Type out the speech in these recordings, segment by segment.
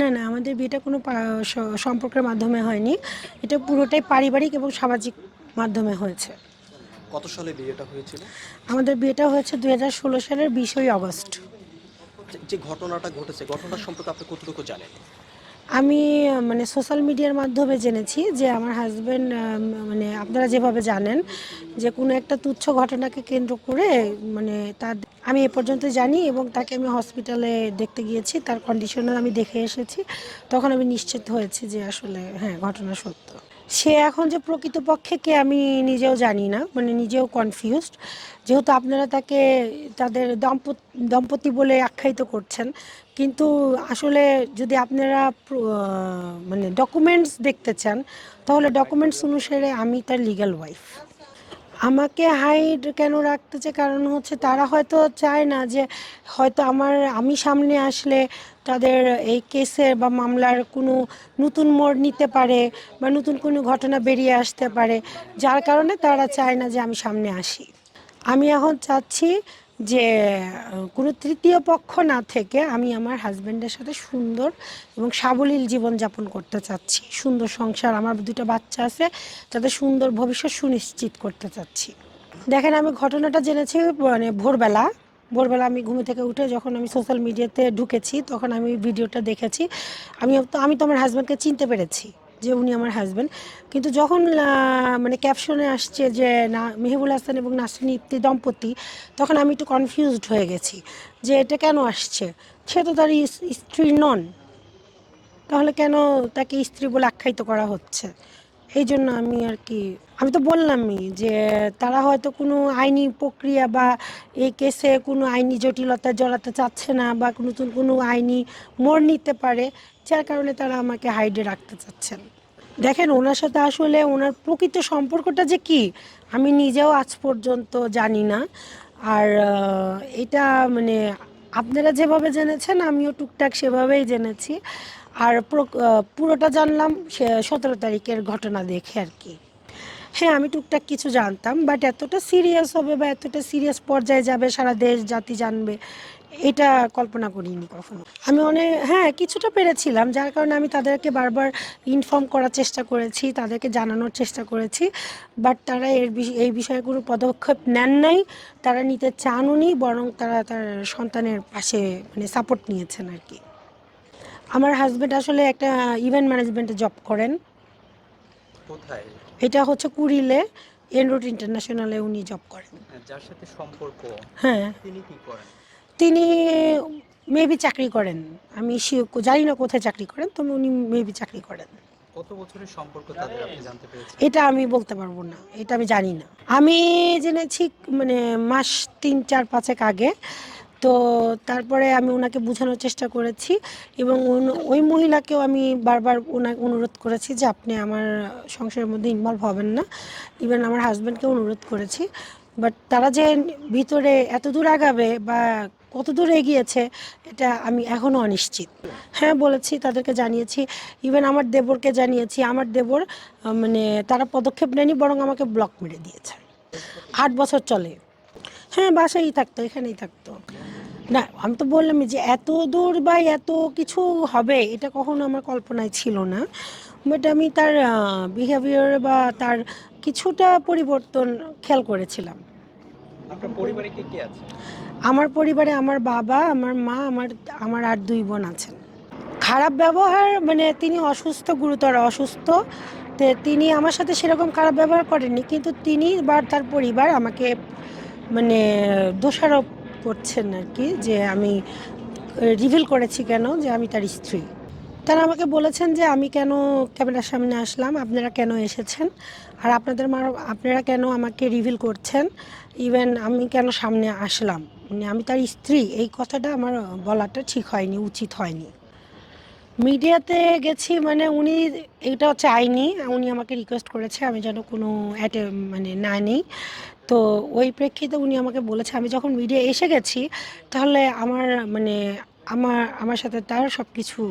না, না, আমাদের বিয়েটা কোনো সম্পর্কের মাধ্যমে হয়নি। এটা পুরোটাই পারিবারিক এবং সামাজিক মাধ্যমে হয়েছে। কত সালে বিয়েটা হয়েছিল? আমাদের বিয়েটা হয়েছে ২০১৬ সালের ২০ আগস্ট। যে ঘটনাটা ঘটেছে, ঘটনাটা সম্পর্কে আপনি কতটুকু জানেন? আমি মানে সোশ্যাল মিডিয়ার মাধ্যমে জেনেছি যে আমার হাসব্যান্ড, মানে আপনারা যেভাবে জানেন যে কোনো একটা তুচ্ছ ঘটনাকে কেন্দ্র করে মানে তার আমি এ পর্যন্ত জানি এবং তাকে আমি হসপিটালে দেখতে গিয়েছি, তার কন্ডিশনও আমি দেখে এসেছি। তখন আমি নিশ্চিত হয়েছি যে আসলে হ্যাঁ, ঘটনা সত্য। সে এখন যে প্রকৃতপক্ষে কে আমি নিজেও জানি না, মানে নিজেও কনফিউজড। যেহেতু আপনারা তাকে তাদের দম্পতি বলে আখ্যায়িত করছেন, কিন্তু আসলে যদি আপনারা মানে ডকুমেন্টস দেখতে চান, তাহলে ডকুমেন্টস অনুসারে আমি তার লিগ্যাল ওয়াইফ। আমাকে হাইড কেন রাখতে চায়, কারণ হচ্ছে তারা হয়তো চায় না যে হয়তো আমি সামনে আসলে তাদের এই কেসের বা মামলার কোনো নতুন মোড় নিতে পারে বা নতুন কোনো ঘটনা বেরিয়ে আসতে পারে, যার কারণে তারা চায় না যে আমি সামনে আসি। আমি এখন চাচ্ছি যে কোনো তৃতীয় পক্ষ না থেকে আমি আমার হাজব্যান্ডের সাথে সুন্দর এবং সাবলীল জীবনযাপন করতে চাচ্ছি। সুন্দর সংসার, আমার দুটো বাচ্চা আছে, তাদের সুন্দর ভবিষ্যৎ সুনিশ্চিত করতে চাচ্ছি। দেখেন, আমি ঘটনাটা জেনেছি মানে ভোরবেলা আমি ঘুম থেকে উঠে যখন আমি সোশ্যাল মিডিয়াতে ঢুকেছি, তখন আমি ভিডিওটা দেখেছি। আমি তো আমার হাজব্যান্ডকে চিনতে পেরেছি যে উনি আমার হাজব্যান্ড। কিন্তু যখন মানে ক্যাপশনে আসছে যে না, মেহেবুল হাসান এবং নাসরিন ইফতি দম্পতি, তখন আমি একটু কনফিউজড হয়ে গেছি যে এটা কেন আসছে। সে তো তার স্ত্রী নন, তাহলে কেন তাকে স্ত্রী বলে আখ্যায়িত করা হচ্ছে? এই জন্য আমি আর কি, আমি তো বললামই যে তারা হয়তো কোনো আইনি প্রক্রিয়া বা এই কেসে কোনো আইনি জটিলতা জড়াতে চাচ্ছে না বা নতুন কোনো আইনি মোড় নিতে পারে, যার কারণে তারা আমাকে হাইডে রাখতে চাচ্ছেন। দেখেন, ওনার সাথে আসলে ওনার প্রকৃত সম্পর্কটা যে কি আমি নিজেও আজ পর্যন্ত জানি না। আর এটা মানে আপনারা যেভাবে জেনেছেন আমিও টুকটাক সেভাবেই জেনেছি। আর পুরোটা জানলাম 17 তারিখের ঘটনা দেখে আর কি। হ্যাঁ, আমি টুকটাক কিছু জানতাম, বাট এতটা সিরিয়াস হবে বা এতটা সিরিয়াস পর্যায়ে যাবে, সারা দেশ জাতি জানবে, এটা কল্পনা করিনি কখনো। আমি হ্যাঁ, কিছুটা পেরেছিলাম, যার কারণে আমি তাদেরকে বারবার ইনফর্ম করার চেষ্টা করেছি, তাদেরকে জানানোর চেষ্টা করেছি। বাট তারা এই বিষয়ে কোনো পদক্ষেপ নেন নাই, তারা নিতে চানওনি, বরং তারা তার সন্তানের পাশে মানে সাপোর্ট নিয়েছেন আর কি। আমার হাজব্যান্ড আসলে একটা ইভেন্ট ম্যানেজমেন্টে জব করেন। কোথায়? এটা হচ্ছে কুড়িলে, এনরুট ইন্টারন্যাশনালে উনি জব করেন। হ্যাঁ, যার সাথে সম্পর্ক হ্যাঁ, তিনি কি করেন? তিনি মেবি চাকরি করেন। আমি জানি না কোথায় চাকরি করেন, তবে উনি মেবি চাকরি করেন। কত বছরের সম্পর্ক তাদের আপনি জানতে পেরেছেন? এটা আমি বলতে পারবো না, এটা আমি জানি না। আমি জেনেছি মানে মাস ৩-৪-৫ আগে। তো তারপরে আমি ওনাকে বোঝানোর চেষ্টা করেছি এবং ওই মহিলাকেও আমি বারবার অনুরোধ করেছি যে আপনি আমার সংসারের মধ্যে ইনভলভ হবেন না। ইভেন আমার হাজব্যান্ডকেও অনুরোধ করেছি। বাট তারা যে ভিতরে এত দূর আগাবে বা কত দূর এগিয়েছে, এটা আমি এখনও অনিশ্চিত। হ্যাঁ, বলেছি, তাদেরকে জানিয়েছি। ইভেন আমার দেবরকে জানিয়েছি। আমার দেবর মানে তারা পদক্ষেপ নেয়নি, বরং আমাকে ব্লক মেরে দিয়েছে। ৮ বছর চলে। হ্যাঁ, বাসায়ই থাকতো, এখানেই থাকতো। না, আমি তো বললামই যে এত দূর বা এত কিছু হবে এটা কখনো আমার কল্পনায় ছিল না। বাট আমি তার বিহেভিয়ার বা তার কিছুটা পরিবর্তন খেয়াল করেছিলাম। আপনার পরিবারে কে কে আছে? আমার পরিবারে আমার বাবা, আমার মা, আমার আর ২ বোন আছেন। খারাপ ব্যবহার মানে তিনি অসুস্থ, গুরুতর অসুস্থ। তিনি আমার সাথে সেরকম খারাপ ব্যবহার করেননি, কিন্তু তিনি বা তার পরিবার আমাকে মানে দোষারোপ করছেন আর কি, যে আমি রিভিল করেছি কেন যে আমি তার স্ত্রী। তারা আমাকে বলেছেন যে আমি কেন ক্যামেরার সামনে আসলাম, আপনারা কেন এসেছেন, আর আপনারা কেন আমাকে রিভিল করছেন, ইভেন আমি কেন সামনে আসলাম, মানে আমি তার স্ত্রী, এই কথাটা আমার বলাটা ঠিক হয়নি, উচিত হয়নি। মিডিয়াতে গেছি মানে উনি এটা চাইনি, উনি আমাকে রিকোয়েস্ট করেছে আমি যেন কোনো মানে না নিই। তো ওই প্রেক্ষিতে উনি আমাকে বলেছে আমি যখন মিডিয়া এসে গেছি, তাহলে মানে আমার সাথে তার সব কিছু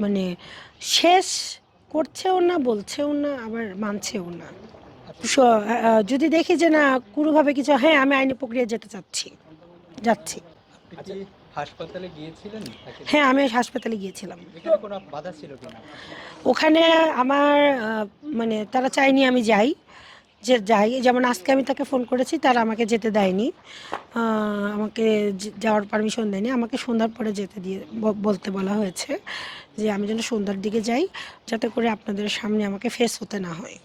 মানে শেষ করছেও না, বলছেও না, আবার মানছেও না। যদি দেখি যে না কোনোভাবে কিছু, হ্যাঁ, আমি আইনি প্রক্রিয়া যেতে চাচ্ছি, যাচ্ছি। আপনি কি হাসপাতালে গিয়েছিলেন তাকে? হ্যাঁ, আমি হাসপাতালে গিয়েছিলাম। এখানে কোনো বাধা ছিল কিনা? ওখানে আমার মানে তারা চায়নি আমি যাই, যে যাই, যেমন আজকে আমি তাকে ফোন করেছি, তারা আমাকে যেতে দেয়নি। আমাকে যাওয়ার পারমিশন দেয়নি, আমাকে সন্ধ্যার পরে যেতে দিয়ে বলতে বলা হয়েছে যে আমি যেন সন্ধ্যার দিকে যাই, যাতে করে আপনাদের সামনে আমাকে ফেস হতে না হয়।